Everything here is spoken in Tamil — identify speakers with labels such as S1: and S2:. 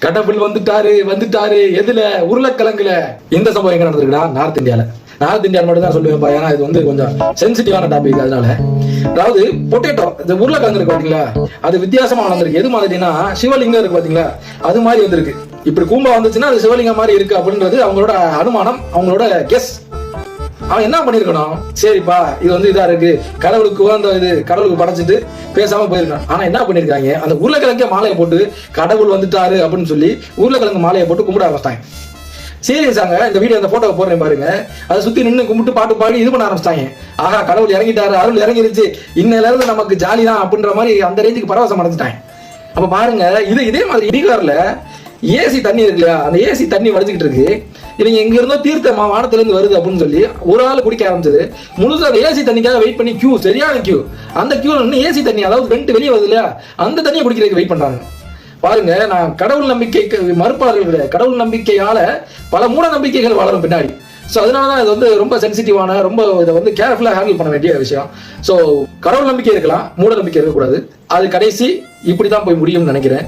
S1: கடவுள் வந்துட்டாரு எதுல? உருளைக்கிழங்குல. இந்த சம்பவம் எங்க நடந்திருக்குன்னா நார்த் இந்தியால. நார்த் இந்தியா மட்டும் தான் சொல்லுவேன், ஏன்னா இது வந்து கொஞ்சம் சென்சிட்டிவான டாபிக். அதனால அதாவது பொட்டேட்டோ, இந்த உருளைக்கிழங்கு இருக்கு பாத்தீங்களா, அது வித்தியாசமா வந்திருக்கு. எது மாதிரினா சிவலிங்கம் இருக்கு பாத்தீங்களா, அது மாதிரி வந்திருக்கு. இப்படி கூம்பா வந்துச்சுன்னா அது சிவலிங்கம் மாதிரி இருக்கு அப்படின்றது அவங்களோட அனுமானம், அவங்களோட கெஸ். அவன் என்ன பண்ணிருக்கணும், சரிப்பா இது வந்து இதா இருக்கு, கடவுளுக்கு அந்த இது கடவுளுக்கு படைச்சிட்டு பேசாம போயிருக்கான். ஆனா என்ன பண்ணிருக்காங்க, அந்த உருளைக்கிழங்க மாலையை போட்டு கடவுள் வந்துட்டாரு அப்படின்னு சொல்லி உருளைக்கிழங்கு மாலையை போட்டு கும்பிட ஆரம்பிச்சிட்டாங்க. சீரியஸாங்க, இந்த வீடியோ அந்த போட்டோ போடுறேன் பாருங்க, அதை சுத்தி நின்று கும்பிட்டு பாட்டு பாடி இது பண்ண ஆரம்பிச்சிட்டாங்க. ஆகா கடவுள் இறங்கிட்டாரு, அருள் இறங்கிருச்சு, இன்னையில இருந்து நமக்கு ஜாலி தான் அப்படின்ற மாதிரி அந்த ரேஞ்சுக்கு பரவசம் அடைஞ்சிட்டாங்க. அப்ப பாருங்க, இதே மாதிரி பீகார்ல ஏசி தண்ணி இருக்கு இல்லையா, அந்த ஏசி தண்ணி வடிச்சுக்கிட்டு இருக்கு. இவங்க எங்க இருந்தோ தீர்த்தமா வானத்துல இருந்து வருது அப்படின்னு சொல்லி ஒரு ஆள் குடிக்க ஆரம்பிச்சது. முழுசா ஏசி தண்ணிக்காக வெயிட் பண்ணி கியூ, சரியான கியூ. அந்த கியூ ஏசி தண்ணி, அதாவது வெண்ட் வெளியே வருது இல்லையா, அந்த தண்ணியை குடிக்கிறதுக்கு வெயிட் பண்றாங்க. பாருங்க, நான் கடவுள் நம்பிக்கைக்கு மறுப்பாளர்கள் கிடையாது. கடவுள் நம்பிக்கையால பல மூட நம்பிக்கைகள் வளரும் பின்னாடி. ஸோ அதனாலதான் இது வந்து ரொம்ப சென்சிட்டிவான, ரொம்ப இதை வந்து கேர்ஃபுல்லா ஹேண்டில் பண்ண வேண்டிய விஷயம். ஸோ கடவுள் நம்பிக்கை இருக்கலாம், மூட நம்பிக்கை இருக்கக்கூடாது. அது கடைசி இப்படிதான் போய் முடியும்னு நினைக்கிறேன்.